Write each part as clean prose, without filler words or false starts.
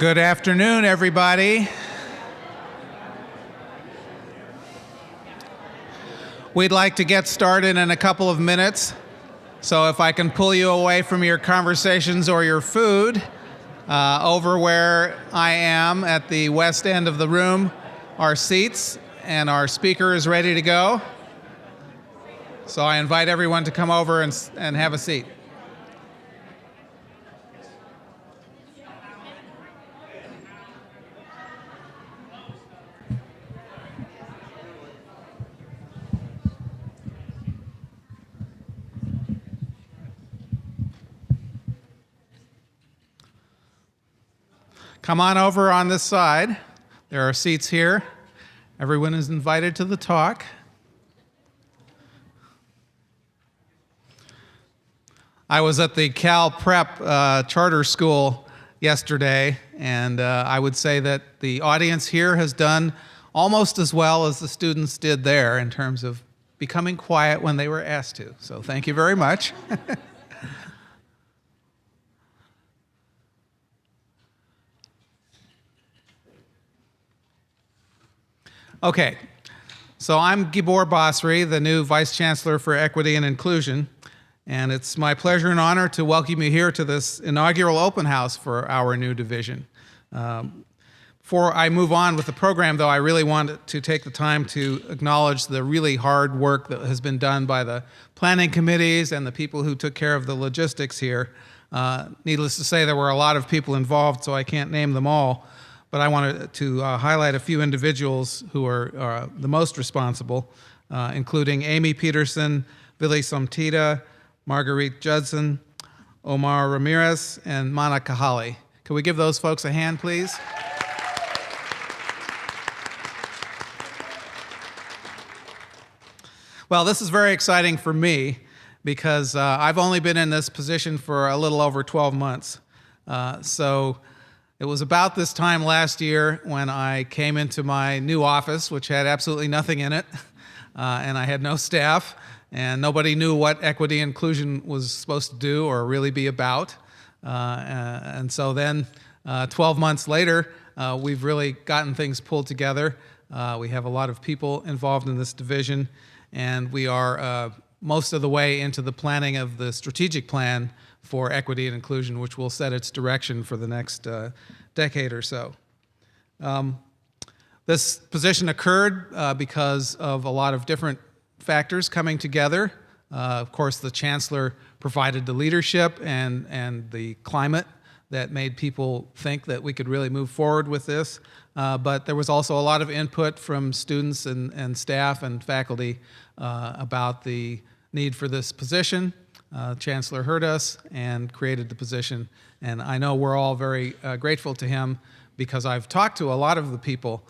Good afternoon, everybody. We'd like to get started in a couple of minutes, so if I can pull you away from your conversations or your food, over where I am at the west end of the room are seats, and our speaker is ready to go. So I invite everyone to come over and have a seat. Come on over on this side. There are seats here. Everyone is invited to the talk. I was at the Cal Prep charter school yesterday, and I would say that the audience here has done almost as well as the students did there in terms of becoming quiet when they were asked to. So thank you very much. Okay, so I'm Gibor Basri, the new Vice Chancellor for Equity and Inclusion, and it's my pleasure and honor to welcome you here to this inaugural open house for our new division. Before I move on with the program, though, I really want to take the time to acknowledge the really hard work that has been done by the planning committees and the people who took care of the logistics here. Needless to say, there were a lot of people involved, so I can't name them all. But I wanted to highlight a few individuals who are the most responsible, including Amy Peterson, Vili Somtida, Marguerite Judson, Omar Ramirez, and Mana Kahali. Can we give those folks a hand, please? Well, this is very exciting for me because I've only been in this position for a little over 12 months. It was about this time last year when I came into my new office, which had absolutely nothing in it, and I had no staff, and nobody knew what equity and inclusion was supposed to do or really be about. And so then 12 months later, we've really gotten things pulled together. We have a lot of people involved in this division, and we are most of the way into the planning of the strategic plan for equity and inclusion, which will set its direction for the next decade or so. This position occurred because of a lot of different factors coming together. Of course, the chancellor provided the leadership and the climate that made people think that we could really move forward with this. But there was also a lot of input from students and staff and faculty about the need for this position. Chancellor heard us and created the position, and I know we're all very grateful to him because I've talked to a lot of the people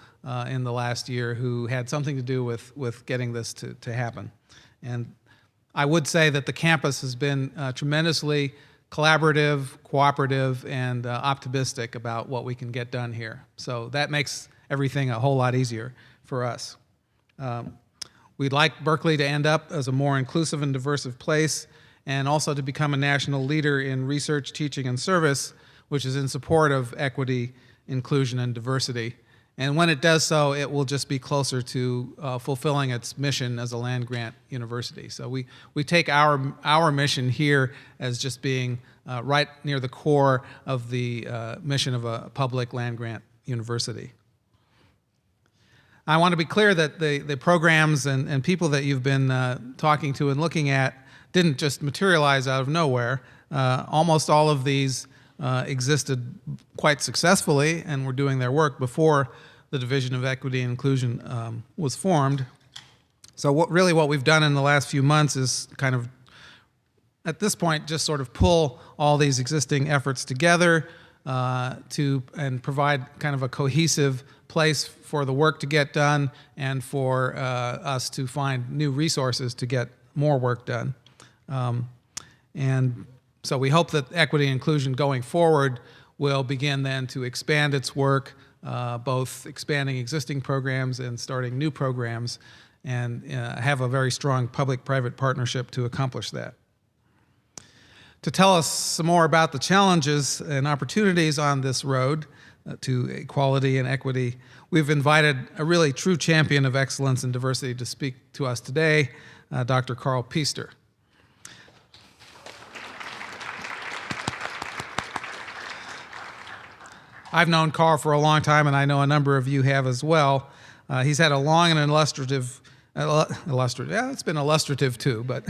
in the last year who had something to do with getting this to happen. And I would say that the campus has been tremendously collaborative, cooperative, and optimistic about what we can get done here. So that makes everything a whole lot easier for us. We'd like Berkeley to end up as a more inclusive and diverse place, and also to become a national leader in research, teaching, and service, which is in support of equity, inclusion, and diversity. And when it does so, it will just be closer to fulfilling its mission as a land-grant university. So we take our mission here as just being right near the core of the mission of a public land-grant university. I want to be clear that the programs and people that you've been talking to and looking at didn't just materialize out of nowhere. Almost all of these existed quite successfully and were doing their work before the Division of Equity and Inclusion was formed. So what we've done in the last few months is kind of, at this point, just sort of pull all these existing efforts together and provide kind of a cohesive place for the work to get done and for us to find new resources to get more work done. And so we hope that equity and inclusion going forward will begin then to expand its work, both expanding existing programs and starting new programs, and have a very strong public-private partnership to accomplish that. To tell us some more about the challenges and opportunities on this road, to equality and equity. We've invited a really true champion of excellence and diversity to speak to us today, Dr. Karl Pister. I've known Karl for a long time, and I know a number of you have as well. He's had a long and illustrative, it's been illustrative too, but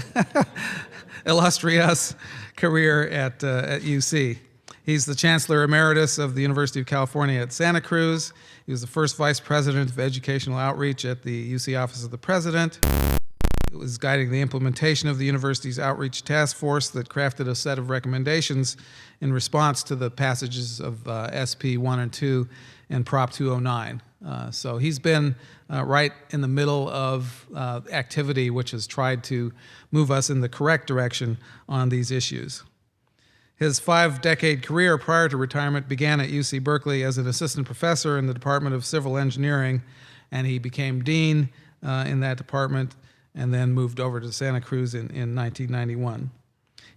illustrious career at UC. He's the Chancellor Emeritus of the University of California at Santa Cruz. He was the first Vice President of Educational Outreach at the UC Office of the President. He was guiding the implementation of the university's outreach task force that crafted a set of recommendations in response to the passages of SP 1 and 2 and Prop 209. So he's been right in the middle of activity which has tried to move us in the correct direction on these issues. His 5-decade career prior to retirement began at UC Berkeley as an assistant professor in the Department of Civil Engineering, and he became dean in that department and then moved over to Santa Cruz in 1991.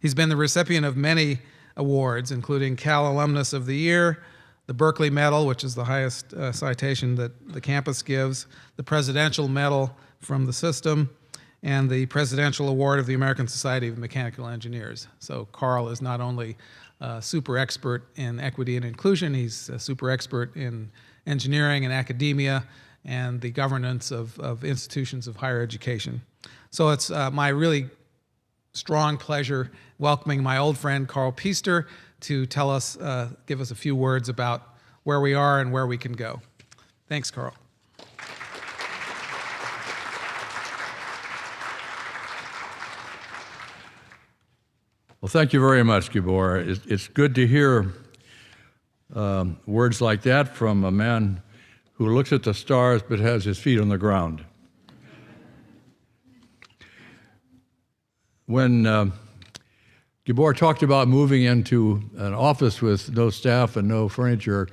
He's been the recipient of many awards, including Cal Alumnus of the Year, the Berkeley Medal, which is the highest citation that the campus gives, the Presidential Medal from the system, and the Presidential Award of the American Society of Mechanical Engineers. So Karl is not only a super expert in equity and inclusion, he's a super expert in engineering and academia and the governance of institutions of higher education. So it's my really strong pleasure welcoming my old friend Karl Pister to tell us, give us a few words about where we are and where we can go. Thanks, Karl. Well, thank you very much, Gabor. It's good to hear words like that from a man who looks at the stars but has his feet on the ground. When Gabor talked about moving into an office with no staff and no furniture,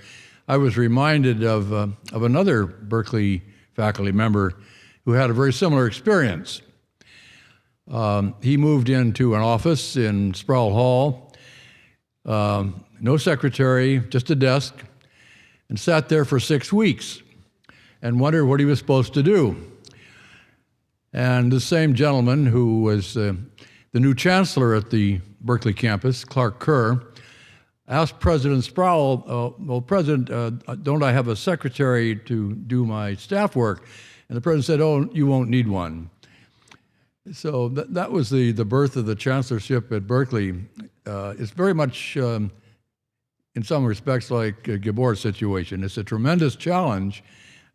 I was reminded of another Berkeley faculty member who had a very similar experience. He moved into an office in Sproul Hall, no secretary, just a desk, and sat there for 6 weeks and wondered what he was supposed to do. And the same gentleman who was the new chancellor at the Berkeley campus, Clark Kerr, asked President Sproul, well, President, don't I have a secretary to do my staff work? And the president said, oh, you won't need one. So that was the birth of the chancellorship at Berkeley. It's very much, in some respects, like Gabor's situation. It's a tremendous challenge,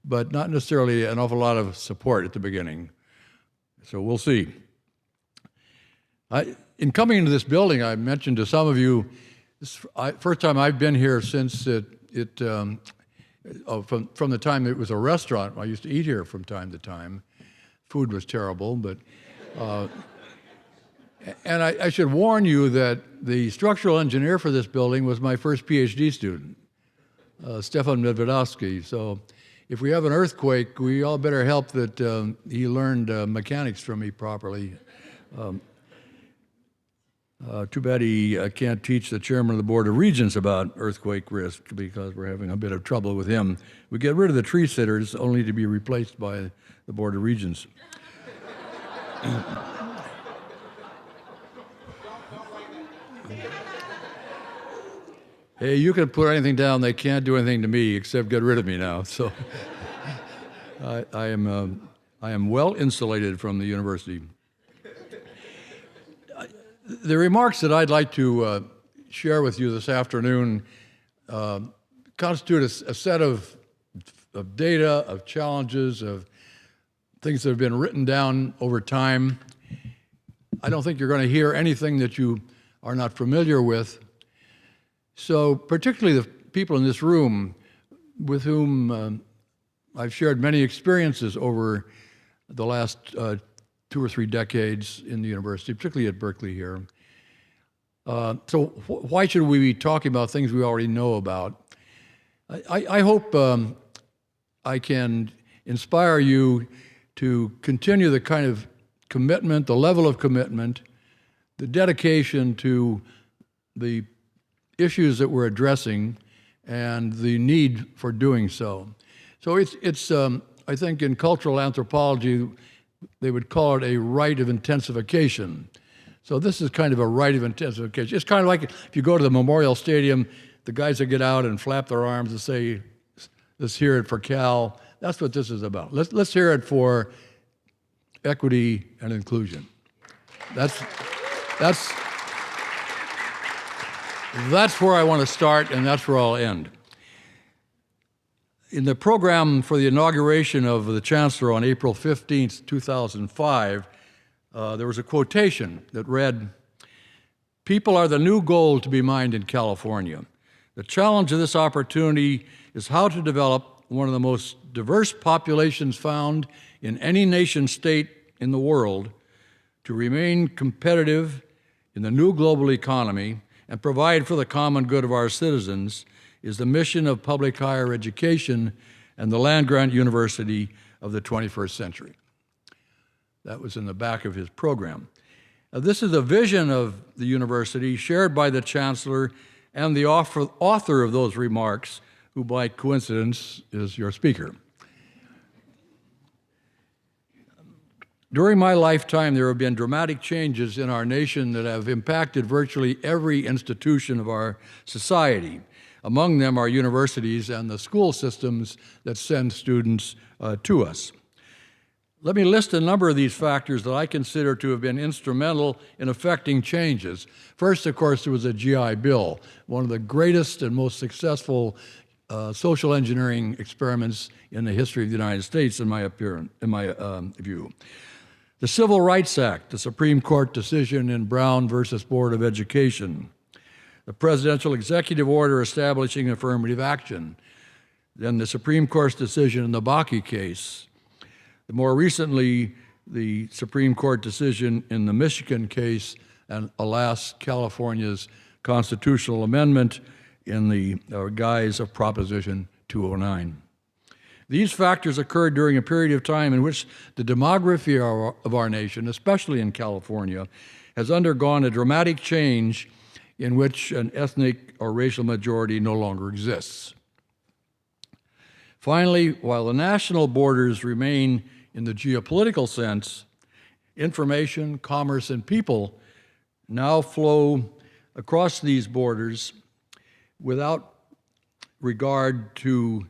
but not necessarily an awful lot of support at the beginning. So we'll see. In coming into this building, I mentioned to some of you, first time I've been here since from the time it was a restaurant. I used to eat here from time to time. Food was terrible, but and I should warn you that the structural engineer for this building was my first PhD student, Stefan Medvedovsky. So if we have an earthquake, we all better help that he learned mechanics from me properly. Too bad he can't teach the chairman of the Board of Regents about earthquake risk, because we're having a bit of trouble with him. We get rid of the tree sitters only to be replaced by the Board of Regents. Hey, you can put anything down. They can't do anything to me except get rid of me now. So I am well insulated from the university. The remarks that I'd like to share with you this afternoon constitute a set of data, of challenges, of things that have been written down over time. I don't think you're going to hear anything that you are not familiar with. So particularly the people in this room with whom I've shared many experiences over the last 2 or 3 decades in the university, particularly at Berkeley here. So why should we be talking about things we already know about? I hope I can inspire you to continue the kind of commitment, the level of commitment, the dedication to the issues that we're addressing, and the need for doing so. So it's I think in cultural anthropology, they would call it a rite of intensification. So this is kind of a rite of intensification. It's kind of like if you go to the Memorial Stadium, the guys that get out and flap their arms and say, let's hear it for Cal. That's what this is about. Let's hear it for equity and inclusion. That's where I want to start, and that's where I'll end. In the program for the inauguration of the Chancellor on April 15th, 2005, there was a quotation that read, "People are the new gold to be mined in California. The challenge of this opportunity is how to develop one of the most diverse populations found in any nation state in the world to remain competitive in the new global economy and provide for the common good of our citizens is the mission of public higher education and the land-grant university of the 21st century." That was in the back of his program. Now, this is a vision of the university shared by the chancellor and the author of those remarks, who by coincidence is your speaker. During my lifetime, there have been dramatic changes in our nation that have impacted virtually every institution of our society. Among them are universities and the school systems that send students to us. Let me list a number of these factors that I consider to have been instrumental in affecting changes. First, of course, there was a GI Bill, one of the greatest and most successful social engineering experiments in the history of the United States, in my view. The Civil Rights Act, the Supreme Court decision in Brown versus Board of Education, the presidential executive order establishing affirmative action, then the Supreme Court's decision in the Bakke case, more recently, the Supreme Court decision in the Michigan case, and alas, California's constitutional amendment in the guise of Proposition 209. These factors occurred during a period of time in which the demography of our nation, especially in California, has undergone a dramatic change in which an ethnic or racial majority no longer exists. Finally, while the national borders remain in the geopolitical sense, information, commerce, and people now flow across these borders without regard to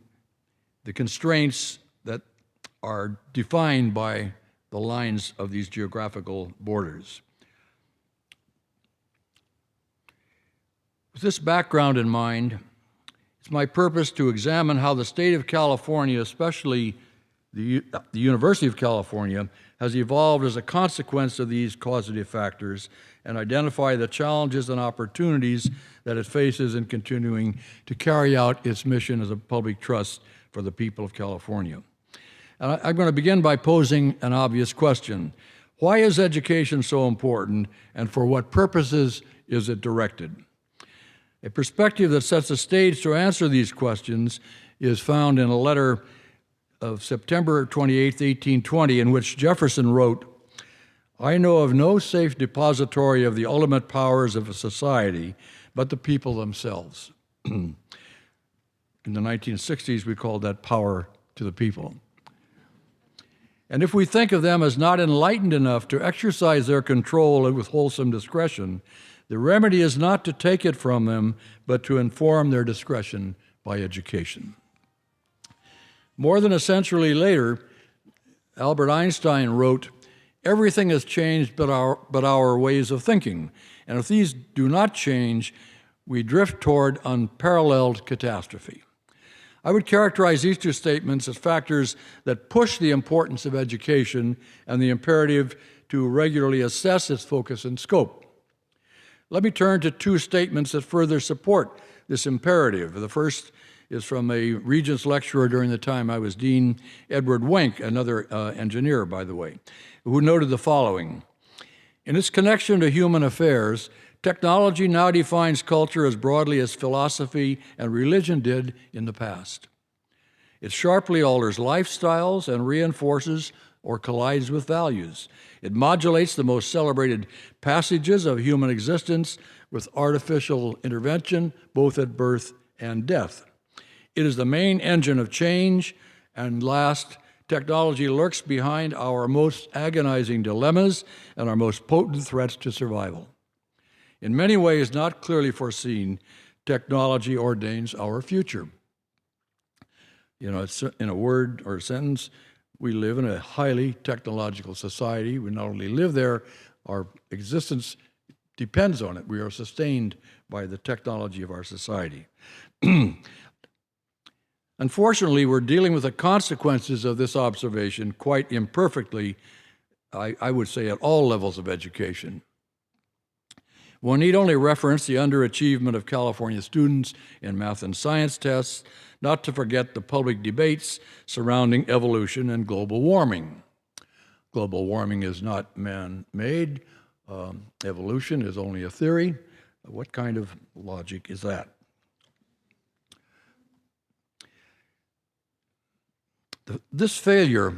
the constraints that are defined by the lines of these geographical borders. With this background in mind, it's my purpose to examine how the state of California, especially the University of California, has evolved as a consequence of these causative factors and identify the challenges and opportunities that it faces in continuing to carry out its mission as a public trust for the people of California. And I'm going to begin by posing an obvious question. Why is education so important, and for what purposes is it directed? A perspective that sets the stage to answer these questions is found in a letter of September 28, 1820, in which Jefferson wrote, "I know of no safe depository of the ultimate powers of a society but the people themselves." In the 1960s, we called that power to the people. And if we think of them as not enlightened enough to exercise their control with wholesome discretion, the remedy is not to take it from them, but to inform their discretion by education. More than a century later, Albert Einstein wrote, "Everything has changed but our ways of thinking. And if these do not change, we drift toward unparalleled catastrophe." I would characterize these two statements as factors that push the importance of education and the imperative to regularly assess its focus and scope. Let me turn to two statements that further support this imperative. The first is from a Regents lecturer during the time I was dean, Edward Wenck, another engineer, by the way, who noted the following: "In its connection to human affairs, technology now defines culture as broadly as philosophy and religion did in the past. It sharply alters lifestyles and reinforces or collides with values. It modulates the most celebrated passages of human existence with artificial intervention, both at birth and death. It is the main engine of change, and last, technology lurks behind our most agonizing dilemmas and our most potent threats to survival. In many ways not clearly foreseen, technology ordains our future. You know, it's in a word or a sentence, we live in a highly technological society. We not only live there, our existence depends on it. We are sustained by the technology of our society. Unfortunately, we're dealing with the consequences of this observation quite imperfectly, I would say, at all levels of education. One need only reference the underachievement of California students in math and science tests, not to forget the public debates surrounding evolution and global warming. Global warming is not man-made. Evolution is only a theory. What kind of logic is that? This failure,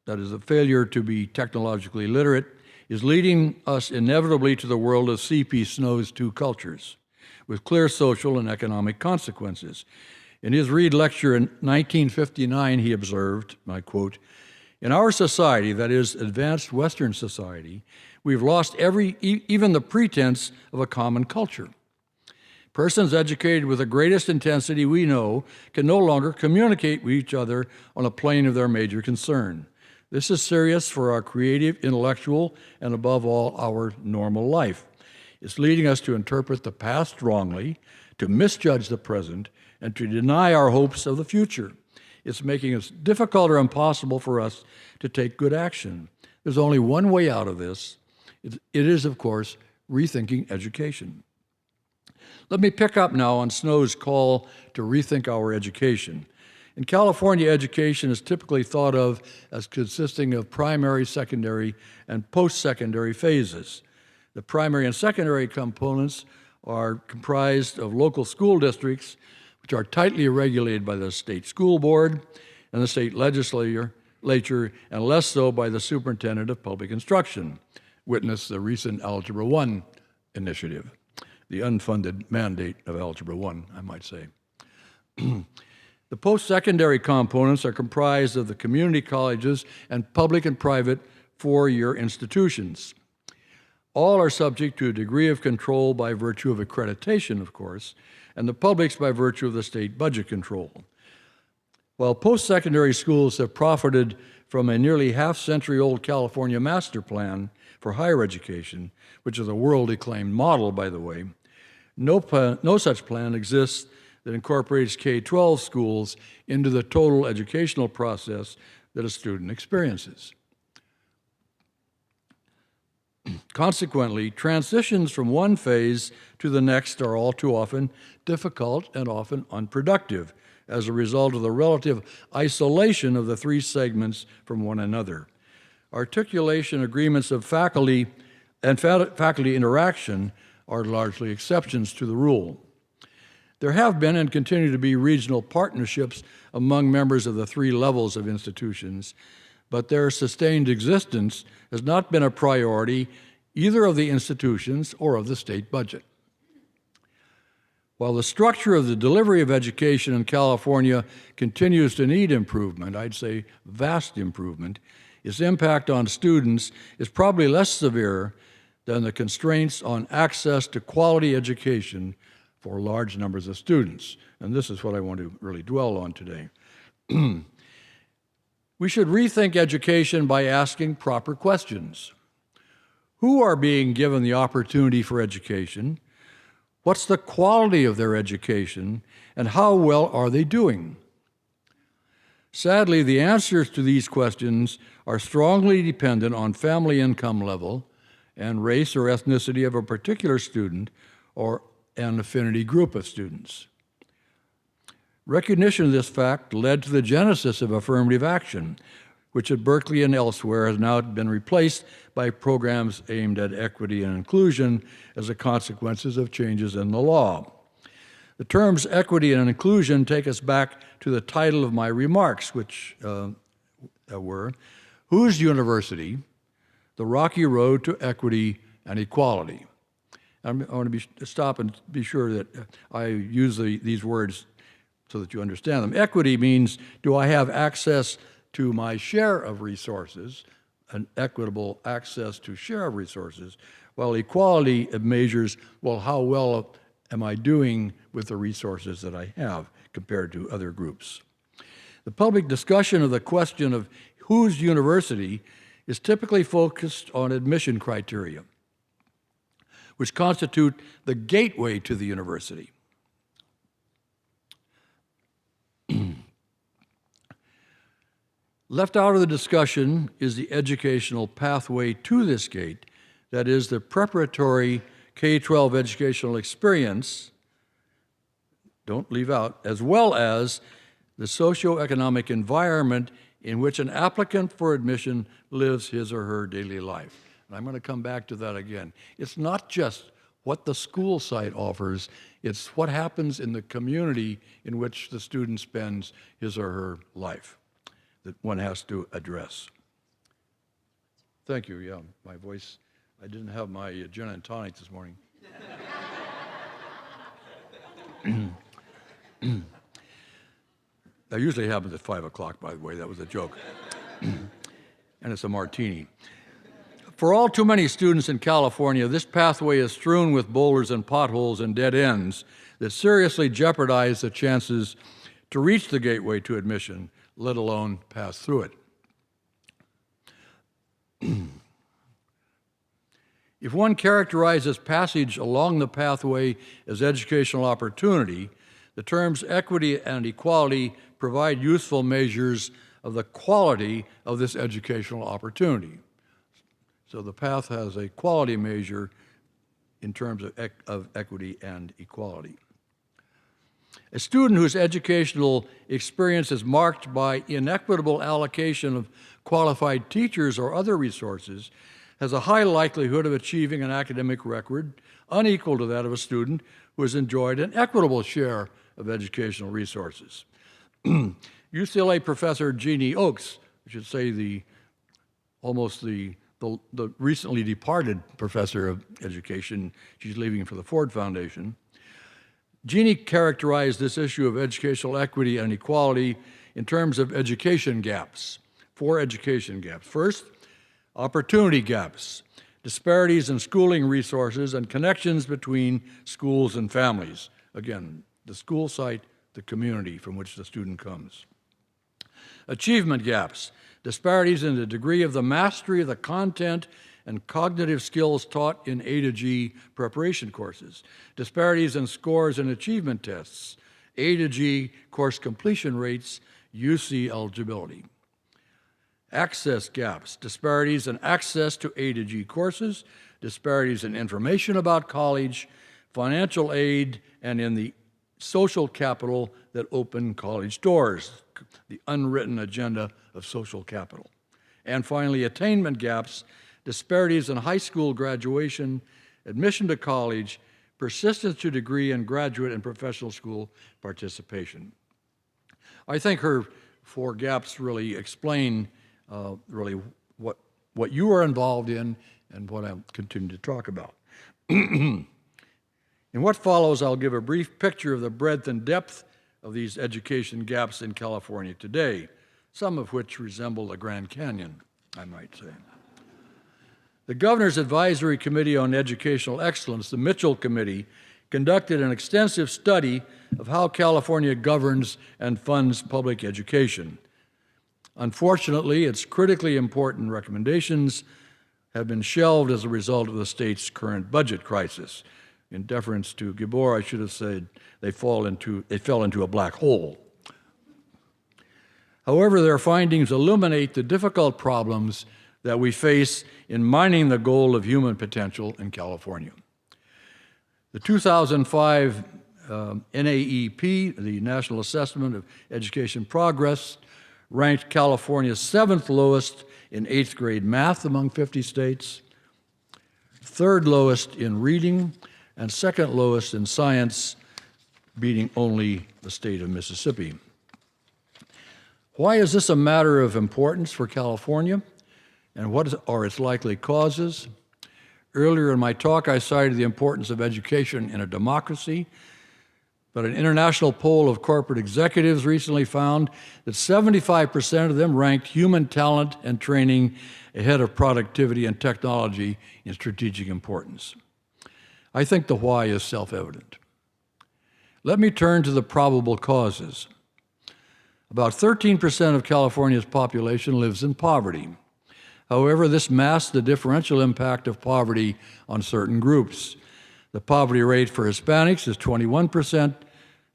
that is, a failure to be technologically literate, is leading us inevitably to the world of C.P. Snow's two cultures, with clear social and economic consequences. In his Reed lecture in 1959, he observed, and I quote, "In our society, that is, advanced Western society, we've lost even the pretense of a common culture. Persons educated with the greatest intensity we know can no longer communicate with each other on a plane of their major concern. This is serious for our creative, intellectual, and above all, our normal life. It's leading us to interpret the past wrongly, to misjudge the present, and to deny our hopes of the future. It's making it difficult or impossible for us to take good action. There's only one way out of this. It is, of course, rethinking education." Let me pick up now on Snow's call to rethink our education. In California, education is typically thought of as consisting of primary, secondary, and post-secondary phases. The primary and secondary components are comprised of local school districts, which are tightly regulated by the state school board and the state legislature, and less so by the superintendent of public instruction. Witness the recent Algebra 1 initiative. The unfunded mandate of Algebra 1, I might say. The post-secondary components are comprised of the community colleges and public and private four-year institutions. All are subject to a degree of control by virtue of accreditation, of course, and the publics by virtue of the state budget control. While post-secondary schools have profited from a nearly half-century-old California master plan for higher education, which is a world-acclaimed model, by the way, no such plan exists that incorporates K-12 schools into the total educational process that a student experiences. Consequently, transitions from one phase to the next are all too often difficult and often unproductive as a result of the relative isolation of the three segments from one another. Articulation agreements of faculty and faculty interaction are largely exceptions to the rule. There have been and continue to be regional partnerships among members of the three levels of institutions, but their sustained existence has not been a priority either of the institutions or of the state budget. While the structure of the delivery of education in California continues to need improvement, I'd say vast improvement, its impact on students is probably less severe than the constraints on access to quality education for large numbers of students. And this is what I want to really dwell on today. We should rethink education by asking proper questions. Who are being given the opportunity for education? What's the quality of their education? And how well are they doing? Sadly, the answers to these questions are strongly dependent on family income level and race or ethnicity of a particular student or an affinity group of students. Recognition of this fact led to the genesis of affirmative action, which at Berkeley and elsewhere has now been replaced by programs aimed at equity and inclusion as a consequences of changes in the law. The terms equity and inclusion take us back to the title of my remarks, which were, Whose University? The Rocky Road to Equity and Equality. I want to stop and be sure that I use these words so that you understand them. Equity means, do I have access to my share of resources, an equitable access to share of resources, while equality measures, well, how well am I doing with the resources that I have compared to other groups? The public discussion of the question of whose university is typically focused on admission criteria, which constitute the gateway to the university. Left out of the discussion is the educational pathway to this gate, that is, the preparatory K-12 educational experience, don't leave out, as well as the socioeconomic environment in which an applicant for admission lives his or her daily life. And I'm going to come back to that again. It's not just what the school site offers, it's what happens in the community in which the student spends his or her life that one has to address. Thank you. Yeah, my voice, I didn't have my gin and tonic this morning. That usually happens at 5 o'clock, by the way. That was a joke. And it's a martini. For all too many students in California, this pathway is strewn with boulders and potholes and dead ends that seriously jeopardize the chances to reach the gateway to admission, let alone pass through it. If one characterizes passage along the pathway as educational opportunity, the terms equity and equality provide useful measures of the quality of this educational opportunity. So the path has a quality measure in terms of equity and equality. A student whose educational experience is marked by inequitable allocation of qualified teachers or other resources has a high likelihood of achieving an academic record unequal to that of a student who has enjoyed an equitable share of educational resources. UCLA professor Jeannie Oakes, I should say the recently departed professor of education, she's leaving for the Ford Foundation. Jeannie characterized this issue of educational equity and equality in terms of education gaps, 4 education gaps. First, opportunity gaps, disparities in schooling resources and connections between schools and families. Again, the school site, the community from which the student comes. Achievement gaps, disparities in the degree of the mastery of the content and cognitive skills taught in A to G preparation courses, disparities in scores and achievement tests, A to G course completion rates, UC eligibility. Access gaps, disparities in access to A to G courses, disparities in information about college, financial aid, and in the social capital that open college doors, the unwritten agenda of social capital. And finally, attainment gaps, disparities in high school graduation, admission to college, persistence to degree, and graduate and professional school participation. I think her 4 gaps really explain really what you are involved in and what I'll continue to talk about. In what follows, I'll give a brief picture of the breadth and depth of these education gaps in California today, some of which resemble the Grand Canyon, I might say. The Governor's Advisory Committee on Educational Excellence, the Mitchell Committee, conducted an extensive study of how California governs and funds public education. Unfortunately, its critically important recommendations have been shelved as a result of the state's current budget crisis. In deference to Gabor, I should have said they fell into a black hole. However, their findings illuminate the difficult problems that we face in mining the gold of human potential in California. The 2005 NAEP, the National Assessment of Education Progress, ranked California 7th lowest in 8th grade math among 50 states, 3rd lowest in reading, and 2nd lowest in science, beating only the state of Mississippi. Why is this a matter of importance for California, and what are its likely causes? Earlier in my talk, I cited the importance of education in a democracy, but an international poll of corporate executives recently found that 75% of them ranked human talent and training ahead of productivity and technology in strategic importance. I think the why is self-evident. Let me turn to the probable causes. About 13% of California's population lives in poverty. However, this masks the differential impact of poverty on certain groups. The poverty rate for Hispanics is 21%,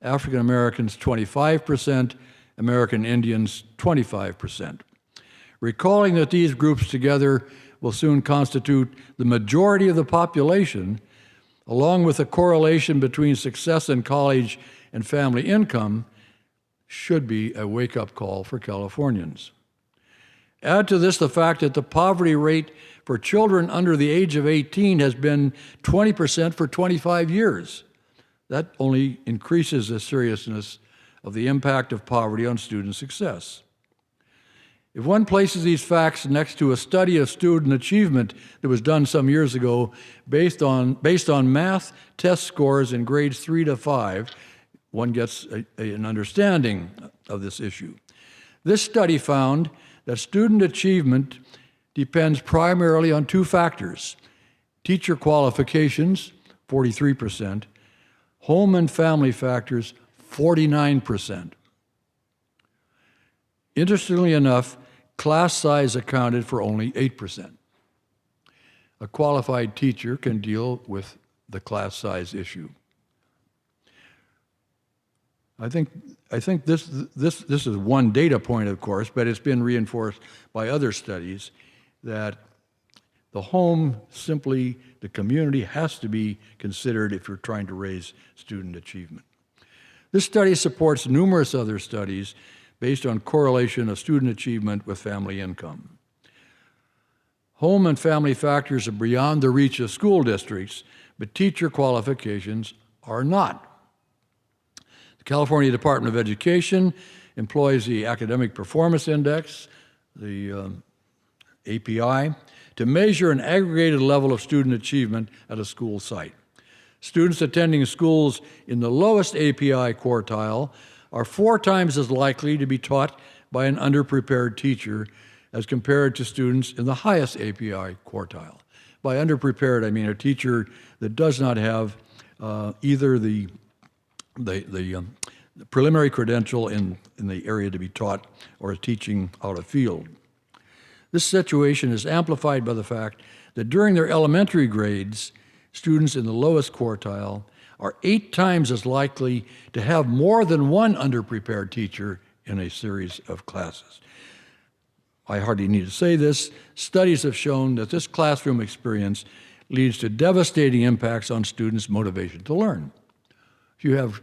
African Americans 25%, American Indians 25%. Recalling that these groups together will soon constitute the majority of the population, along with a correlation between success in college and family income, should be a wake-up call for Californians. Add to this the fact that the poverty rate for children under the age of 18 has been 20% for 25 years. That only increases the seriousness of the impact of poverty on student success. If one places these facts next to a study of student achievement that was done some years ago based on math test scores in grades 3 to 5, one gets an understanding of this issue. This study found that student achievement depends primarily on two factors: teacher qualifications, 43%, home and family factors, 49%. Interestingly enough, class size accounted for only 8%. A qualified teacher can deal with the class size issue. I think this is one data point, of course, but it's been reinforced by other studies that the home, simply the community, has to be considered if you're trying to raise student achievement. This study supports numerous other studies based on correlation of student achievement with family income. Home and family factors are beyond the reach of school districts, but teacher qualifications are not. The California Department of Education employs the Academic Performance Index, the API, to measure an aggregated level of student achievement at a school site. Students attending schools in the lowest API quartile are 4 times as likely to be taught by an underprepared teacher as compared to students in the highest API quartile. By underprepared, I mean a teacher that does not have either the preliminary credential in the area to be taught or is teaching out of field. This situation is amplified by the fact that during their elementary grades, students in the lowest quartile are 8 times as likely to have more than one underprepared teacher in a series of classes. I hardly need to say this. Studies have shown that this classroom experience leads to devastating impacts on students' motivation to learn. If you have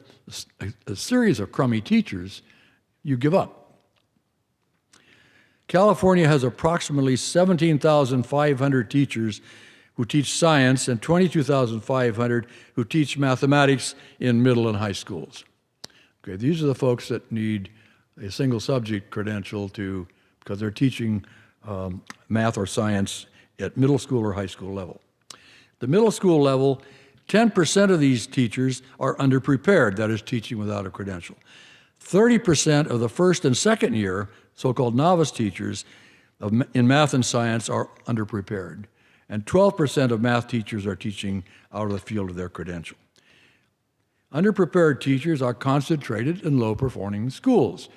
a series of crummy teachers, you give up. California has approximately 17,500 teachers who teach science and 22,500 who teach mathematics in middle and high schools. Okay, these are the folks that need a single subject credential because they're teaching math or science at middle school or high school level. The middle school level, 10% of these teachers are underprepared, that is, teaching without a credential. 30% of the first and second year, so-called novice teachers in math and science, are underprepared. And 12% of math teachers are teaching out of the field of their credential. Underprepared teachers are concentrated in low-performing schools.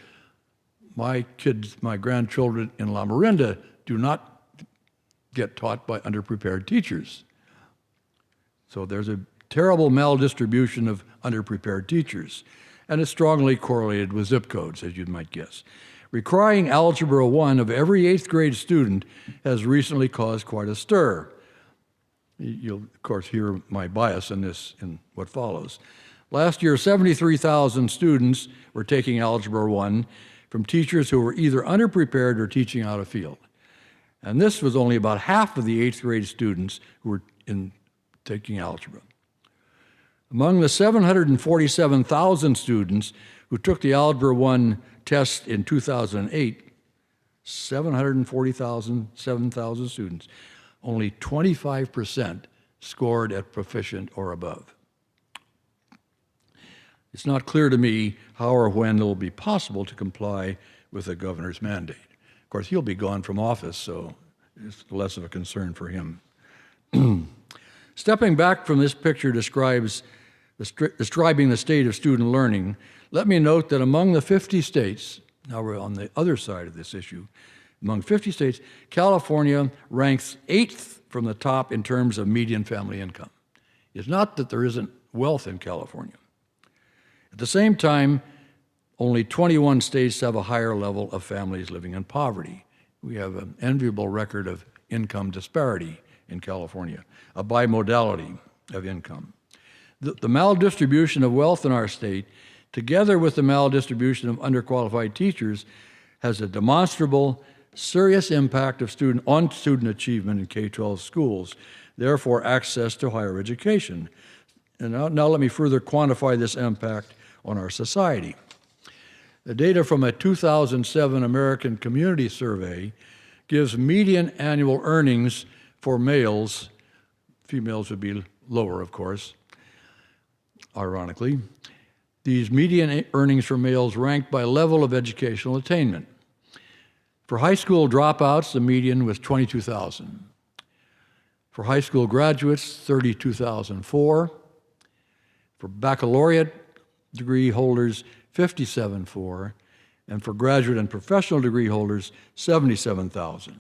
My grandchildren in La Miranda do not get taught by underprepared teachers. So there's a terrible maldistribution of underprepared teachers, and it's strongly correlated with zip codes, as you might guess. Requiring Algebra 1 of every 8th grade student has recently caused quite a stir. You'll, of course, hear my bias in this in what follows. Last year, 73,000 students were taking Algebra 1 from teachers who were either underprepared or teaching out of field. And this was only about half of the 8th grade students who were taking algebra. Among the 747,000 students who took the Algebra 1 test in 2008, 7,000 students, only 25% scored at proficient or above. It's not clear to me how or when it will be possible to comply with the governor's mandate. Of course, he'll be gone from office, so it's less of a concern for him. Stepping back from this picture describing the state of student learning, let me note that among the 50 states, now we're on the other side of this issue, among 50 states, California ranks 8th from the top in terms of median family income. It's not that there isn't wealth in California. At the same time, only 21 states have a higher level of families living in poverty. We have an enviable record of income disparity in California, a bimodality of income. The maldistribution of wealth in our state, together with the maldistribution of underqualified teachers, has a demonstrable, serious impact on student achievement in K-12 schools, therefore access to higher education. And now let me further quantify this impact on our society. The data from a 2007 American Community Survey gives median annual earnings for males. Females would be lower, of course, ironically. These median earnings for males ranked by level of educational attainment. For high school dropouts, the median was $22,000. For high school graduates, $32,004. For baccalaureate degree holders, $57,400, and for graduate and professional degree holders, $77,000.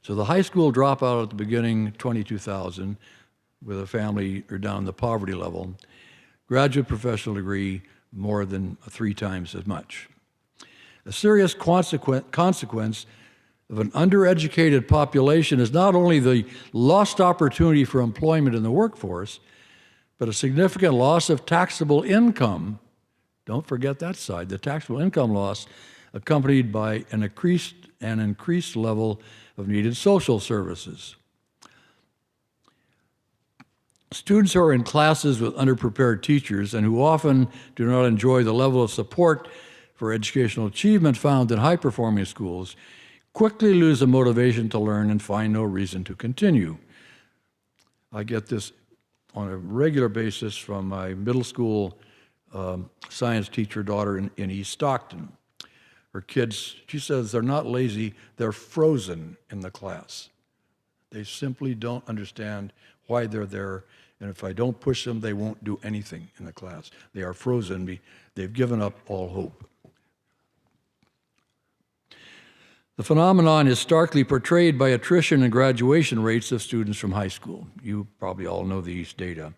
So the high school dropout at the beginning, $22,000, with a family or down the poverty level. Graduate professional degree, more than 3 times as much. A serious consequence of an undereducated population is not only the lost opportunity for employment in the workforce, but a significant loss of taxable income. Don't forget that side, the taxable income loss, accompanied by an increased level of needed social services. Students who are in classes with underprepared teachers and who often do not enjoy the level of support for educational achievement found in high-performing schools quickly lose the motivation to learn and find no reason to continue. I get this on a regular basis from my middle school science teacher daughter in East Stockton. Her kids, she says, they're not lazy, they're frozen in the class. They simply don't understand why they're there, and if I don't push them, they won't do anything in the class. They are frozen, they've given up all hope. The phenomenon is starkly portrayed by attrition and graduation rates of students from high school. You probably all know these data.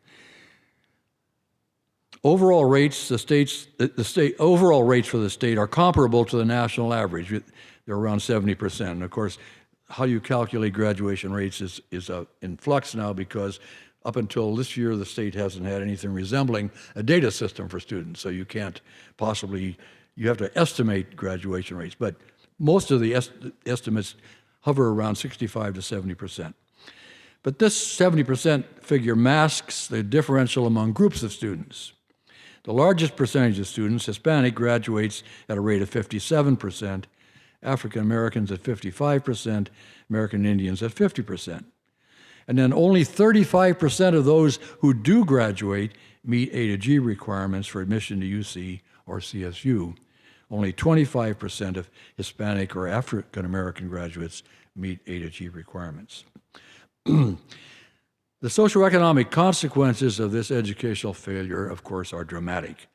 Overall rates, overall rates for the state are comparable to the national average. They're around 70%. And of course, how you calculate graduation rates is in flux now, because up until this year, the state hasn't had anything resembling a data system for students. So you can't possibly, you have to estimate graduation rates. But most of the estimates hover around 65 to 70%. But this 70% figure masks the differential among groups of students. The largest percentage of students, Hispanic, graduates at a rate of 57%, African Americans at 55%, American Indians at 50%. And then only 35% of those who do graduate meet A to G requirements for admission to UC or CSU. Only 25% of Hispanic or African American graduates meet A to G requirements. The socioeconomic consequences of this educational failure, of course, are dramatic.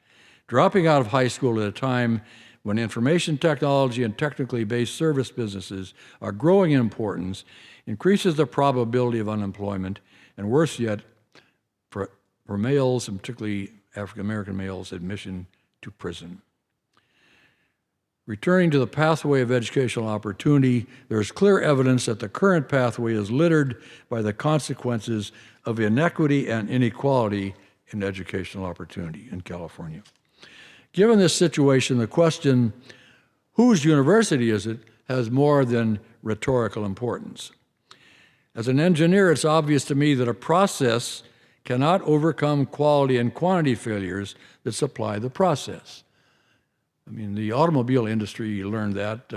Dropping out of high school at a time when information technology and technically based service businesses are growing in importance increases the probability of unemployment, and worse yet, for males, and particularly African American males, admission to prison. Returning to the pathway of educational opportunity, there is clear evidence that the current pathway is littered by the consequences of inequity and inequality in educational opportunity in California. Given this situation, the question, whose university is it, has more than rhetorical importance. As an engineer, it's obvious to me that a process cannot overcome quality and quantity failures that supply the process. I mean, the automobile industry learned that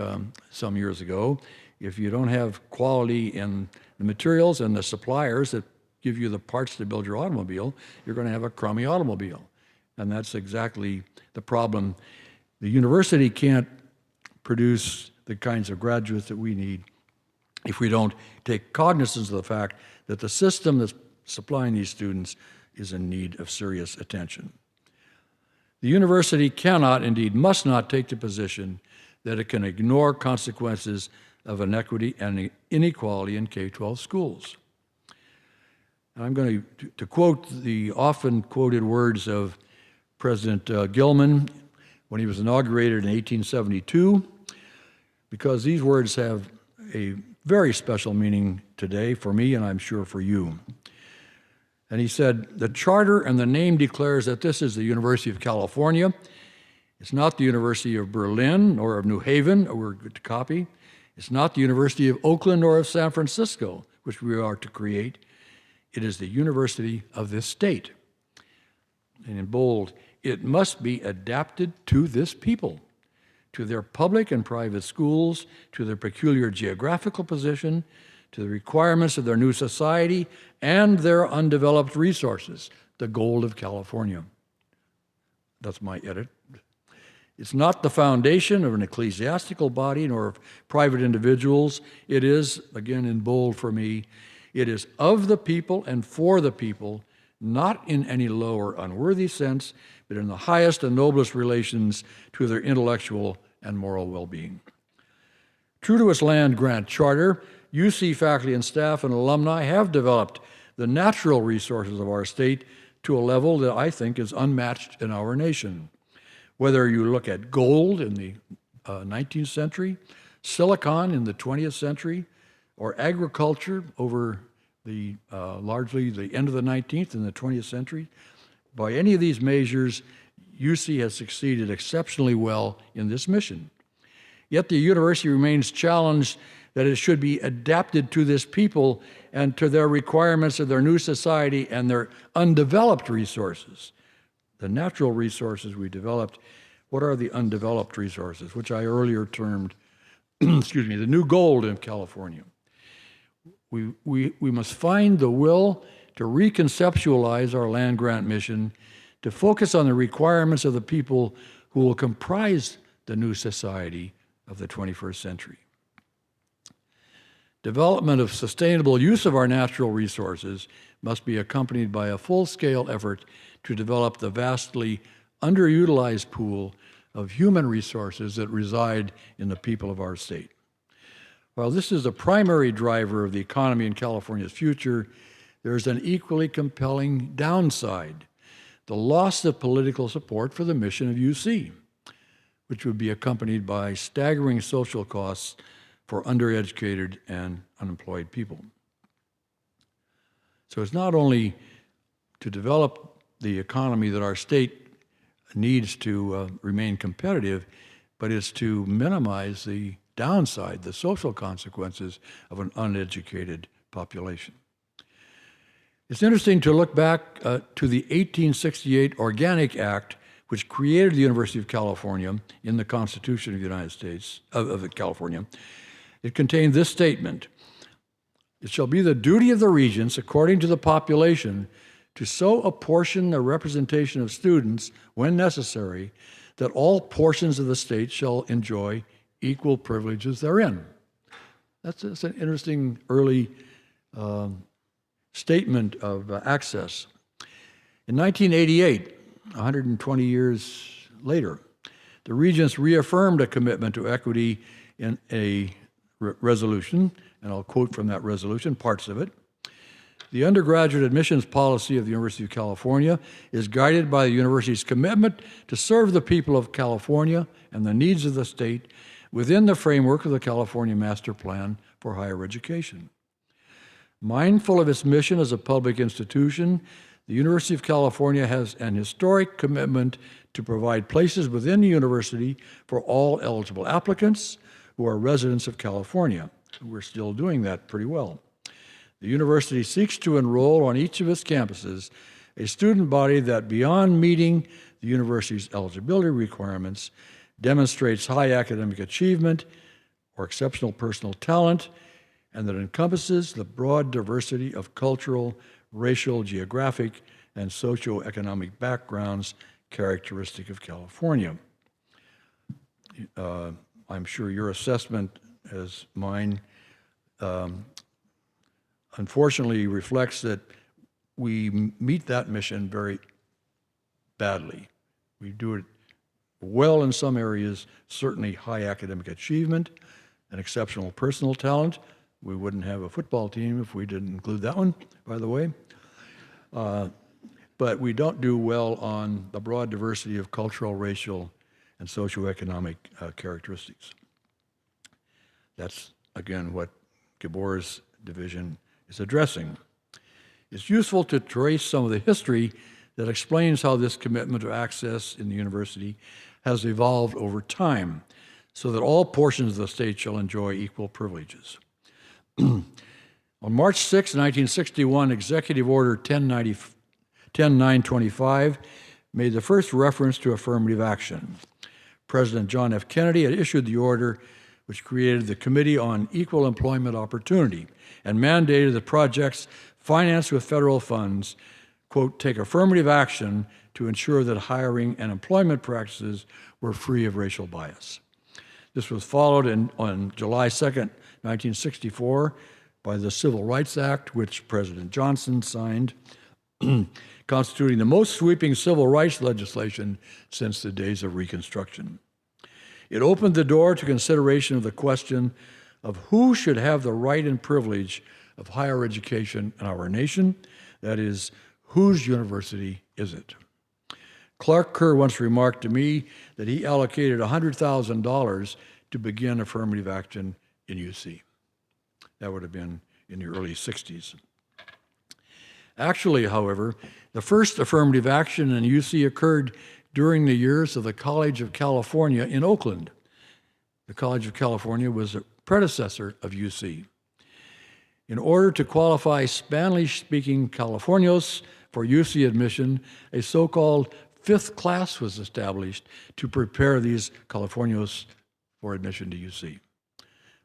some years ago. If you don't have quality in the materials and the suppliers that give you the parts to build your automobile, you're going to have a crummy automobile. And that's exactly the problem. The university can't produce the kinds of graduates that we need if we don't take cognizance of the fact that the system that's supplying these students is in need of serious attention. The university cannot, indeed must not, take the position that it can ignore consequences of inequity and inequality in K-12 schools. And I'm going to quote the often quoted words of President Gilman when he was inaugurated in 1872, because these words have a very special meaning today for me, and I'm sure for you. And he said, "The charter and the name declares that this is the University of California. It's not the University of Berlin or of New Haven, or we're to copy. It's not the University of Oakland or of San Francisco, which we are to create. It is the University of this state." And in bold, "It must be adapted to this people, to their public and private schools, to their peculiar geographical position, to the requirements of their new society, and their undeveloped resources, the gold of California." That's my edit. "It's not the foundation of an ecclesiastical body nor of private individuals. It is," again in bold for me, "it is of the people and for the people, not in any low or unworthy sense, but in the highest and noblest relations to their intellectual and moral well-being." True to its land-grant charter, UC faculty and staff and alumni have developed the natural resources of our state to a level that I think is unmatched in our nation. Whether you look at gold in the 19th century, silicon in the 20th century, or agriculture over the largely the end of the 19th and the 20th century, by any of these measures, UC has succeeded exceptionally well in this mission. Yet the university remains challenged that it should be adapted to this people and to their requirements of their new society and their undeveloped resources. The natural resources we developed, what are the undeveloped resources, which I earlier termed, excuse me, the new gold in California. We must find the will to reconceptualize our land-grant mission, to focus on the requirements of the people who will comprise the new society of the 21st century. Development of sustainable use of our natural resources must be accompanied by a full-scale effort to develop the vastly underutilized pool of human resources that reside in the people of our state. While this is the primary driver of the economy in California's future, there is an equally compelling downside: the loss of political support for the mission of UC, which would be accompanied by staggering social costs for undereducated and unemployed people. So it's not only to develop the economy that our state needs to remain competitive, but it's to minimize the downside, the social consequences of an uneducated population. It's interesting to look back to the 1868 Organic Act, which created the University of California in the Constitution of the United States, of California. It contained this statement: "It shall be the duty of the regents, according to the population, to so apportion the representation of students, when necessary, that all portions of the state shall enjoy equal privileges therein." That's an interesting early statement of access. In 1988, 120 years later, the regents reaffirmed a commitment to equity in a resolution, and I'll quote from that resolution, parts of it. "The undergraduate admissions policy of the University of California is guided by the university's commitment to serve the people of California and the needs of the state within the framework of the California Master Plan for Higher Education. Mindful of its mission as a public institution, the University of California has an historic commitment to provide places within the university for all eligible applicants who are residents of California." We're still doing that pretty well. "The university seeks to enroll on each of its campuses a student body that, beyond meeting the university's eligibility requirements, demonstrates high academic achievement or exceptional personal talent, and that encompasses the broad diversity of cultural, racial, geographic, and socioeconomic backgrounds characteristic of California. I'm sure your assessment, as mine, unfortunately reflects that we meet that mission very badly. We do it well in some areas, certainly high academic achievement and exceptional personal talent. We wouldn't have a football team if we didn't include that one, by the way. But we don't do well on the broad diversity of cultural, racial, and socioeconomic characteristics. That's, again, what Gabor's division is addressing. It's useful to trace some of the history that explains how this commitment to access in the university has evolved over time so that all portions of the state shall enjoy equal privileges. On March 6, 1961, Executive Order 10925 made the first reference to affirmative action. President John F. Kennedy had issued the order which created the Committee on Equal Employment Opportunity and mandated that projects financed with federal funds, quote, take affirmative action to ensure that hiring and employment practices were free of racial bias. This was followed on July 2nd, 1964, by the Civil Rights Act, which President Johnson signed, constituting the most sweeping civil rights legislation since the days of Reconstruction. It opened the door to consideration of the question of who should have the right and privilege of higher education in our nation, that is, whose university is it? Clark Kerr once remarked to me that he allocated $100,000 to begin affirmative action in UC. That would have been in the early 60s. Actually, however, the first affirmative action in UC occurred during the years of the College of California in Oakland. The College of California was a predecessor of UC. In order to qualify Spanish-speaking Californios for UC admission, a so-called fifth class was established to prepare these Californios for admission to UC.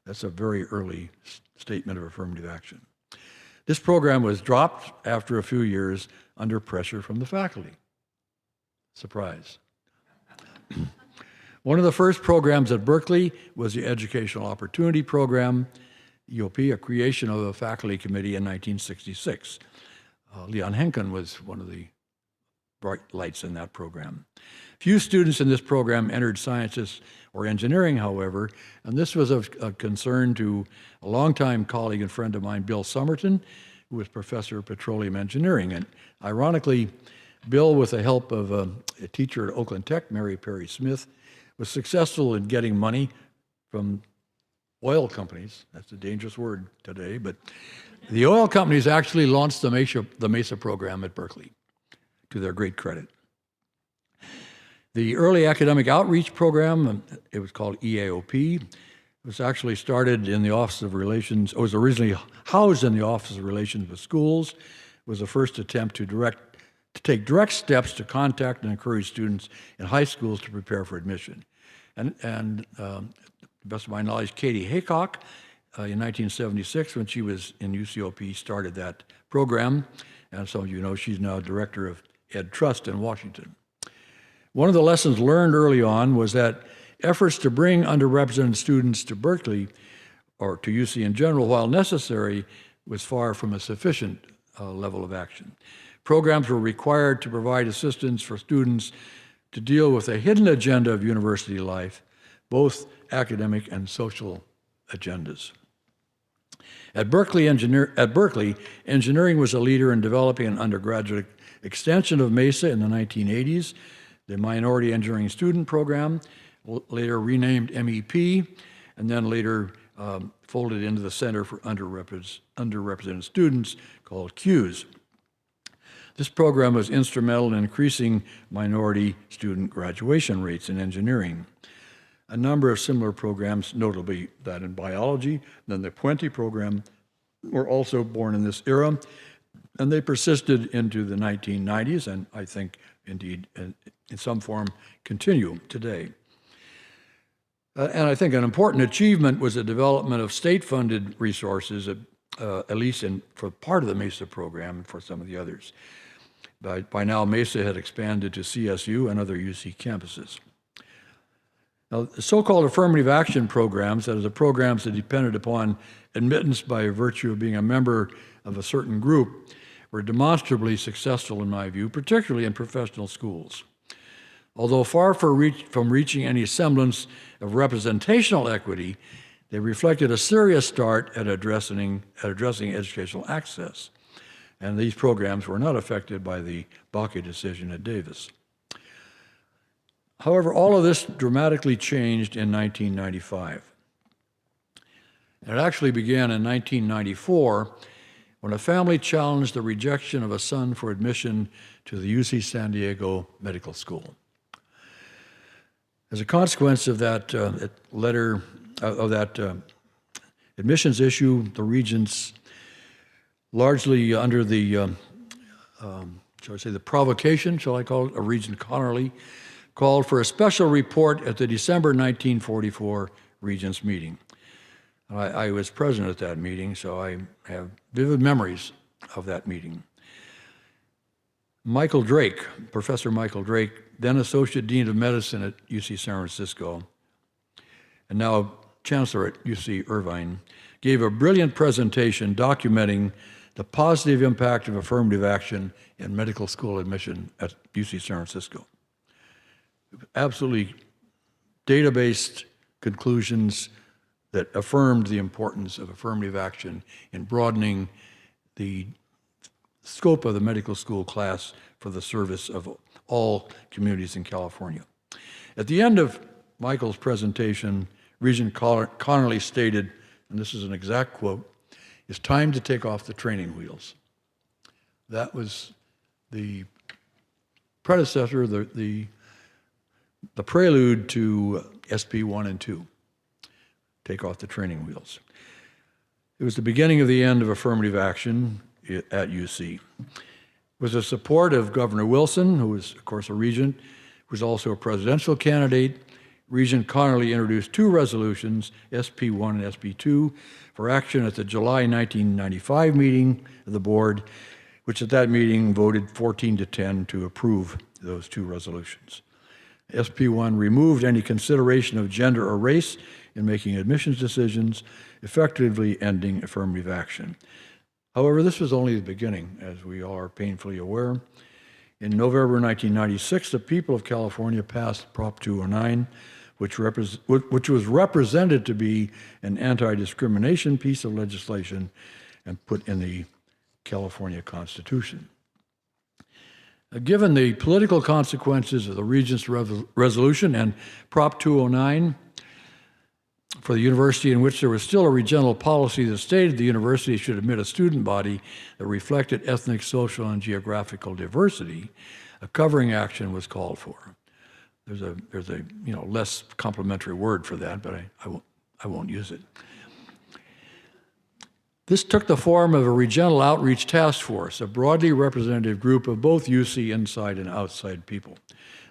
That's a very early statement of affirmative action. This program was dropped after a few years under pressure from the faculty. Surprise. One of the first programs at Berkeley was the Educational Opportunity Program, EOP, a creation of a faculty committee in 1966. Leon Henkin was one of the bright lights in that program. Few students in this program entered sciences or engineering, however, and this was of concern to a longtime colleague and friend of mine, Bill Somerton, who was professor of petroleum engineering. And ironically, Bill, with the help of a teacher at Oakland Tech, Mary Perry Smith, was successful in getting money from oil companies. That's a dangerous word today, but the oil companies actually launched the MESA program at Berkeley, to their great credit. The early academic outreach program, it was called EAOP, was actually started in the Office of Relations, or was originally housed in the Office of Relations with Schools, was the first attempt to take direct steps to contact and encourage students in high schools to prepare for admission. And to the best of my knowledge, Katie Haycock, in 1976, when she was in UCOP, started that program. And some of you know she's now director of Ed Trust in Washington. One of the lessons learned early on was that efforts to bring underrepresented students to Berkeley, or to UC in general, while necessary, was far from a sufficient level of action. Programs were required to provide assistance for students to deal with a hidden agenda of university life, both academic and social agendas. At Berkeley, engineering was a leader in developing an undergraduate extension of MESA in the 1980s, the Minority Engineering Student Program, later renamed MEP, and then later folded into the Center for Underrepresented Students, called CUES. This program was instrumental in increasing minority student graduation rates in engineering. A number of similar programs, notably that in biology, then the Puente program, were also born in this era, and they persisted into the 1990s, and I think, indeed, in some form, continue today. And I think an important achievement was the development of state-funded resources at least for part of the MESA program and for some of the others. By now, MESA had expanded to CSU and other UC campuses. Now, the so-called affirmative action programs, that is, the programs that depended upon admittance by virtue of being a member of a certain group, were demonstrably successful in my view, particularly in professional schools. Although far from reaching any semblance of representational equity, they reflected a serious start at addressing educational access. And these programs were not affected by the Bakke decision at Davis. However, all of this dramatically changed in 1995. It actually began in 1994 when a family challenged the rejection of a son for admission to the UC San Diego Medical School. As a consequence of that admissions issue, the regents, largely under the, shall I say, the provocation, shall I call it, of Regent Connerly, called for a special report at the December 1944 Regents meeting. I was present at that meeting, so I have vivid memories of that meeting. Michael Drake, Professor Michael Drake, then Associate Dean of Medicine at UC San Francisco, and now Chancellor at UC Irvine, gave a brilliant presentation documenting the positive impact of affirmative action in medical school admission at UC San Francisco. Absolutely data-based conclusions that affirmed the importance of affirmative action in broadening the scope of the medical school class for the service of all communities in California. At the end of Michael's presentation, Regent Connerly stated, and this is an exact quote, "It's time to take off the training wheels." That was the predecessor, the prelude to SP 1 and 2. Take off the training wheels. It was the beginning of the end of affirmative action at UC. With the support of Governor Wilson, who was, of course, a regent, who was also a presidential candidate, Regent Connerly introduced two resolutions, SP 1 and SP 2, for action at the July 1995 meeting of the board, which at that meeting voted 14-10 to approve those two resolutions. SP 1 removed any consideration of gender or race in making admissions decisions, effectively ending affirmative action. However, this was only the beginning, as we all are painfully aware. In November 1996, the people of California passed Prop 209, which was represented to be an anti-discrimination piece of legislation and put in the California Constitution. Given the political consequences of the Regents' resolution and Prop 209, for the university in which there was still a regental policy that stated the university should admit a student body that reflected ethnic, social, and geographical diversity, a covering action was called for. There's a less complimentary word for that, but I won't use it. This took the form of a regental outreach task force, a broadly representative group of both UC inside and outside people.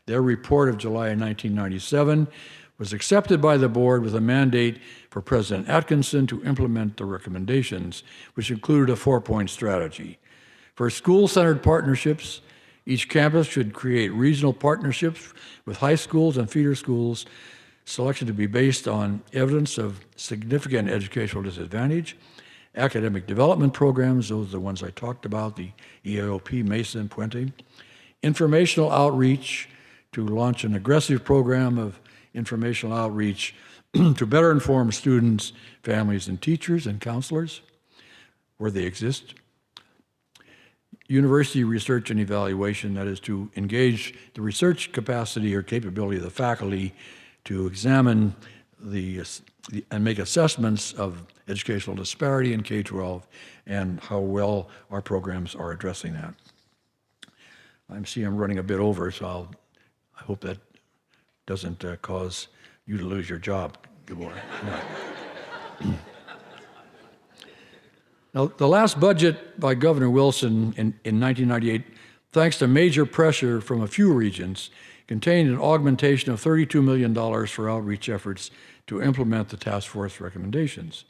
Their report of July 1997 was accepted by the board with a mandate for President Atkinson to implement the recommendations, which included a 4-point strategy. For school-centered partnerships, each campus should create regional partnerships with high schools and feeder schools, selection to be based on evidence of significant educational disadvantage, academic development programs, those are the ones I talked about, the EAOP, MESA, and Puente, informational outreach to launch an aggressive program of informational outreach to better inform students, families, and teachers and counselors where they exist. University research and evaluation, that is to engage the research capacity or capability of the faculty to examine and make assessments of educational disparity in K-12 and how well our programs are addressing that. I'm running a bit over, so I hope that doesn't cause you to lose your job, Gabor. Yeah. Now, the last budget by Governor Wilson in 1998, thanks to major pressure from a few regions, contained an augmentation of $32 million for outreach efforts to implement the task force recommendations.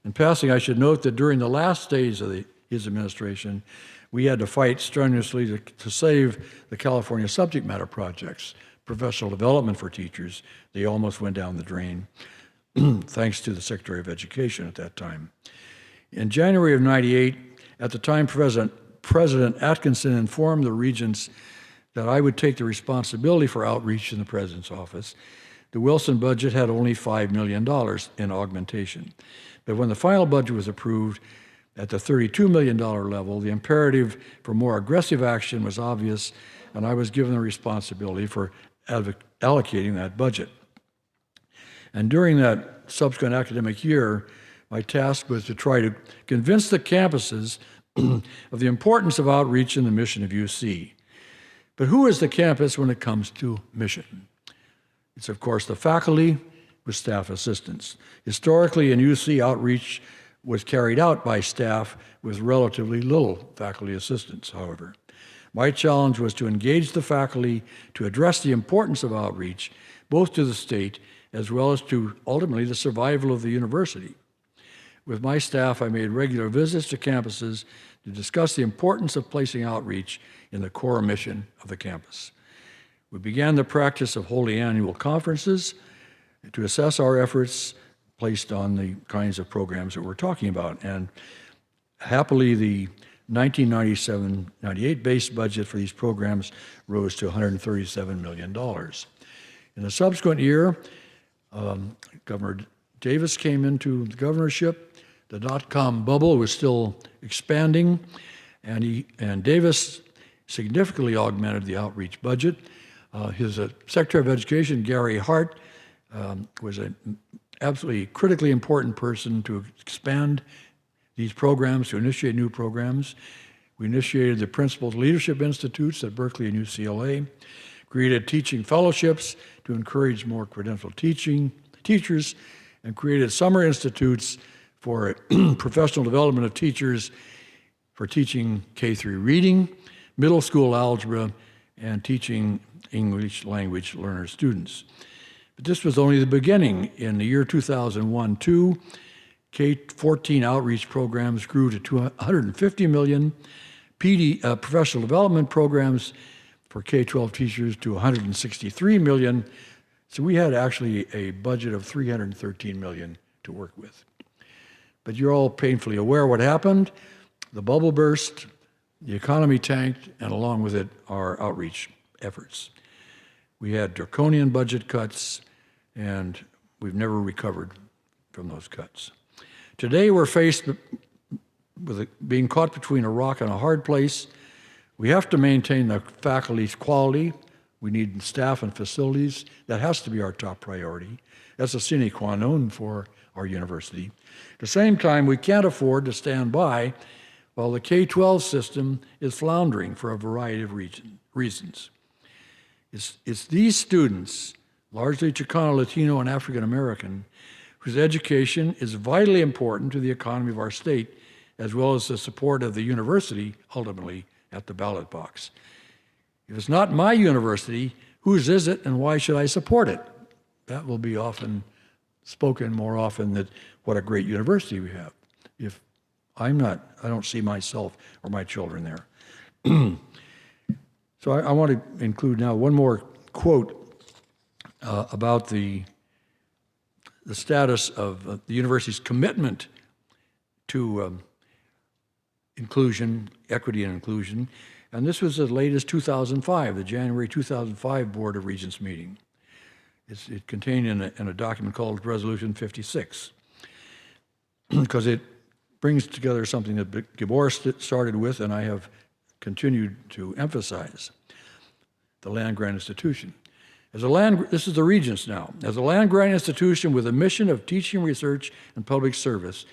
In passing, I should note that during the last days of his administration, we had to fight strenuously to save the California subject matter projects, professional development for teachers. They almost went down the drain, thanks to the Secretary of Education at that time. In January of '98, at the time, President Atkinson informed the regents that I would take the responsibility for outreach in the president's office. The Wilson budget had only $5 million in augmentation. But when the final budget was approved at the $32 million level, the imperative for more aggressive action was obvious, and I was given the responsibility for allocating that budget. And during that subsequent academic year, my task was to try to convince the campuses of the importance of outreach in the mission of UC. But who is the campus when it comes to mission? It's, of course, the faculty with staff assistants. Historically, in UC, outreach was carried out by staff with relatively little faculty assistance, however. My challenge was to engage the faculty to address the importance of outreach, both to the state as well as to, ultimately, the survival of the university. With my staff, I made regular visits to campuses to discuss the importance of placing outreach in the core mission of the campus. We began the practice of holding annual conferences to assess our efforts placed on the kinds of programs that we're talking about. And happily, the 1997-98 base budget for these programs rose to $137 million. In the subsequent year, Governor Davis came into the governorship. The dot-com bubble was still expanding, and Davis significantly augmented the outreach budget. His Secretary of Education, Gary Hart, was an absolutely critically important person to expand these programs, to initiate new programs. We initiated the Principals Leadership Institutes at Berkeley and UCLA, created teaching fellowships to encourage more credentialed teachers, and created summer institutes for professional development of teachers for teaching K-3 reading, middle school algebra, and teaching English language learner students. But this was only the beginning. In the year 2001-2, K-14 outreach programs grew to $250 million, professional development programs for K-12 teachers to $163 million. So we had actually a budget of $313 million to work with. But you're all painfully aware what happened. The bubble burst, the economy tanked, and along with it, our outreach efforts. We had draconian budget cuts, and we've never recovered from those cuts. Today, we're faced with being caught between a rock and a hard place. We have to maintain the faculty's quality. We need staff and facilities. That has to be our top priority. That's a sine qua non for our university. At the same time, we can't afford to stand by while the K-12 system is floundering for a variety of reasons. It's these students, largely Chicano, Latino, and African American, whose education is vitally important to the economy of our state, as well as the support of the university, ultimately, at the ballot box. If it's not my university, whose is it, and why should I support it? That will be often spoken more often that what a great university we have. If I don't see myself or my children there. So I want to include now one more quote about the status of the university's commitment to inclusion, equity and inclusion. And this was as late as 2005, the January 2005 Board of Regents meeting. It contained in a document called Resolution 56, because it brings together something that Gabor started with, and I have continued to emphasize: the land-grant institution. This is the Regents now. As a land-grant institution with a mission of teaching, research, and public service,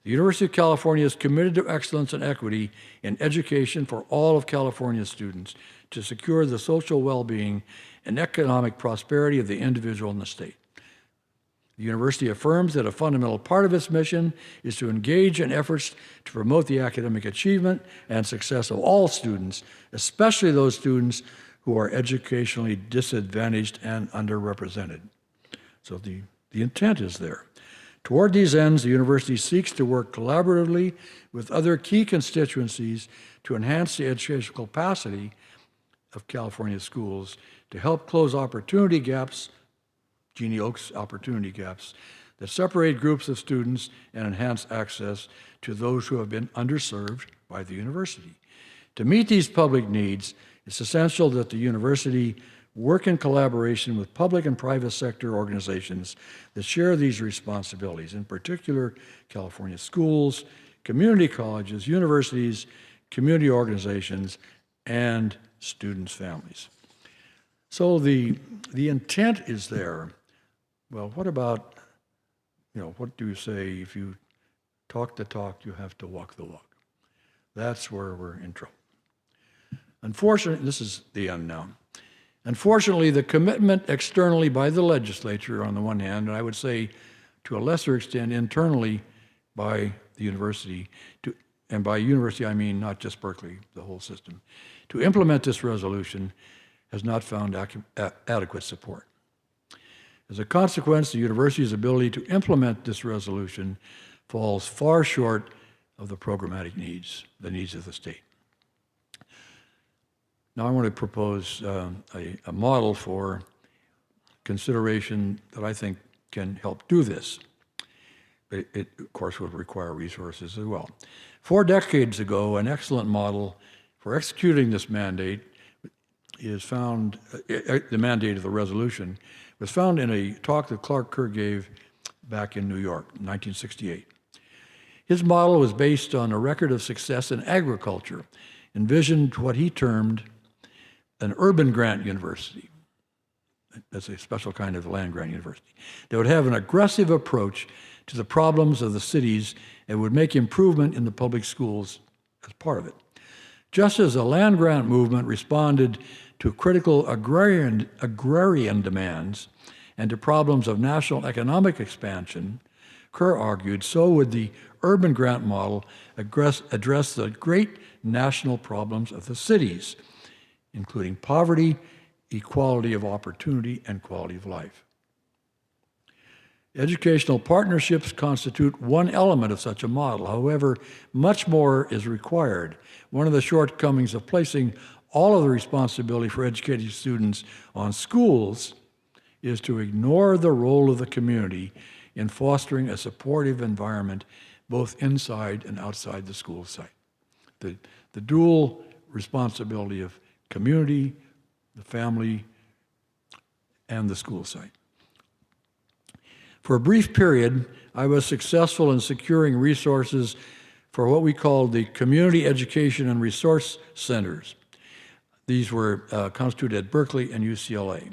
the University of California is committed to excellence and equity in education for all of California's students to secure the social well-being and economic prosperity of the individual and the state. The university affirms that a fundamental part of its mission is to engage in efforts to promote the academic achievement and success of all students, especially those students who are educationally disadvantaged and underrepresented. So the intent is there. Toward these ends, the university seeks to work collaboratively with other key constituencies to enhance the educational capacity of California schools to help close opportunity gaps, Jeannie Oakes opportunity gaps, that separate groups of students and enhance access to those who have been underserved by the university. To meet these public needs, it's essential that the university work in collaboration with public and private sector organizations that share these responsibilities, in particular, California schools, community colleges, universities, community organizations, and students' families. So the intent is there. Well, what about, what do you say if you talk the talk, you have to walk the walk? That's where we're in trouble. Unfortunately, this is the end now. Unfortunately, the commitment externally by the legislature on the one hand, and I would say to a lesser extent internally by the university, and by university I mean not just Berkeley, the whole system, to implement this resolution has not found adequate support. As a consequence, the university's ability to implement this resolution falls far short of the programmatic needs, the needs of the state. Now I want to propose a model for consideration that I think can help do this. It, of course, would require resources as well. 4 decades ago, an excellent model for executing this mandate is found, the mandate of the resolution, was found in a talk that Clark Kerr gave back in New York in 1968. His model was based on a record of success in agriculture, envisioned what he termed an urban grant university. That's a special kind of land grant university. That would have an aggressive approach to the problems of the cities and would make improvement in the public schools as part of it. Just as the land grant movement responded to critical agrarian demands and to problems of national economic expansion, Kerr argued, so would the urban grant model address the great national problems of the cities, including poverty, equality of opportunity, and quality of life. Educational partnerships constitute one element of such a model. However, much more is required. One of the shortcomings of placing all of the responsibility for educating students on schools is to ignore the role of the community in fostering a supportive environment both inside and outside the school site. The dual responsibility of community, the family, and the school site. For a brief period, I was successful in securing resources for what we called the Community Education and Resource Centers. These were constituted at Berkeley and UCLA.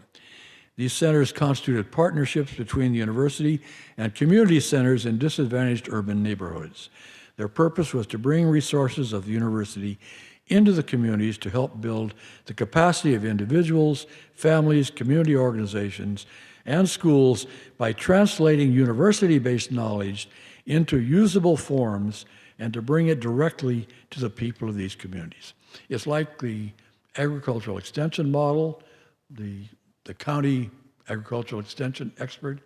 These centers constituted partnerships between the university and community centers in disadvantaged urban neighborhoods. Their purpose was to bring resources of the university into the communities to help build the capacity of individuals, families, community organizations, and schools by translating university-based knowledge into usable forms and to bring it directly to the people of these communities. It's like the agricultural extension model, the county agricultural extension expert,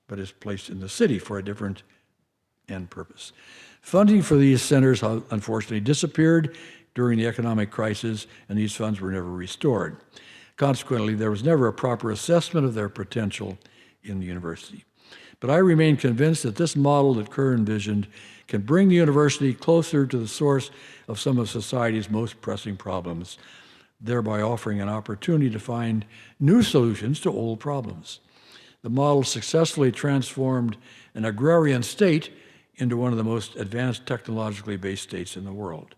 but is placed in the city for a different end purpose. Funding for these centers, unfortunately, disappeared during the economic crisis, and these funds were never restored. Consequently, there was never a proper assessment of their potential in the university. But I remain convinced that this model that Kerr envisioned can bring the university closer to the source of some of society's most pressing problems, thereby offering an opportunity to find new solutions to old problems. The model successfully transformed an agrarian state into one of the most advanced technologically based states in the world.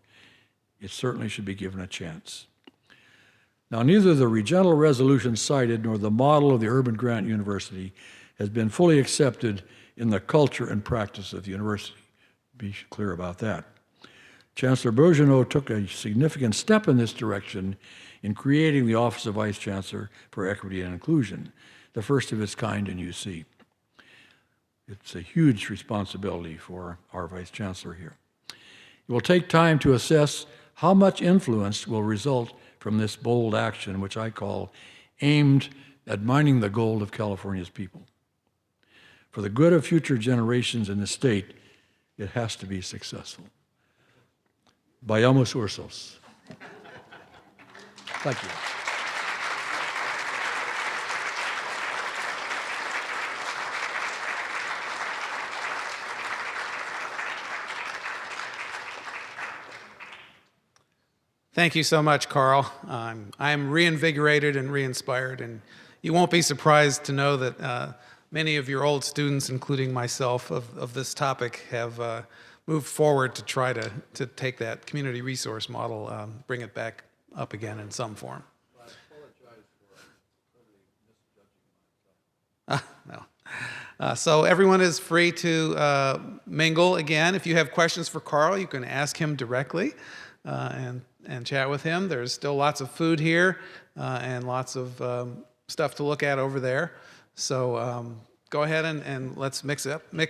It certainly should be given a chance. Now, neither the regional resolution cited nor the model of the Urban Grant University has been fully accepted in the culture and practice of the university. Be clear about that. Chancellor Bourgeonneau took a significant step in this direction in creating the Office of Vice Chancellor for Equity and Inclusion, the first of its kind in UC. It's a huge responsibility for our Vice Chancellor here. It will take time to assess how much influence will result from this bold action, which I call aimed at mining the gold of California's people. For the good of future generations in the state, it has to be successful. Vayamos Ursos. Thank you. Thank you so much, Karl. I'm reinvigorated and re-inspired, and you won't be surprised to know that many of your old students, including myself, of this topic have moved forward to try to take that community resource model, bring it back up again in some form. I apologize for totally misjudging myself. No. So everyone is free to mingle again. If you have questions for Karl, you can ask him directly and chat with him. There's still lots of food here and lots of stuff to look at over there. So go ahead and let's mix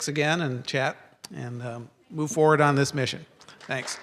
again and chat and move forward on this mission. Thanks.